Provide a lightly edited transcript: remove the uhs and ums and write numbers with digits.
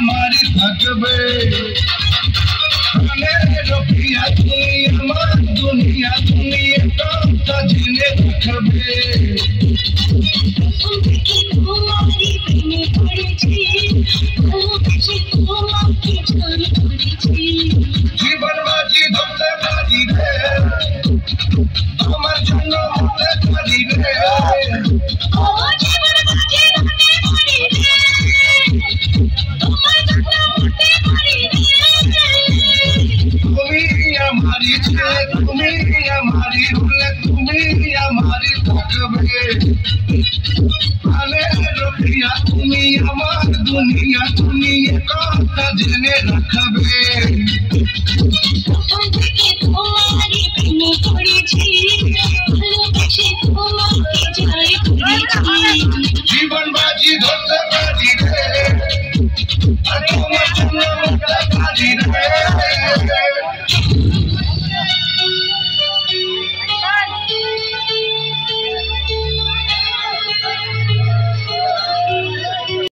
আমারই থাকবে রফিয়া তুমি আমার দুনিয়া তুমি এটা জেনে রাখবে জীবন বাজি ধরতে পারি রে আমার জন্য মরতে পারি রে हमारी तुम्हें हमारी तुम्हें हमारी थकबे अरे रुपया तुम्हें हमार दुनिया तुम्हें का जने रखबे जीवन बाजी धरते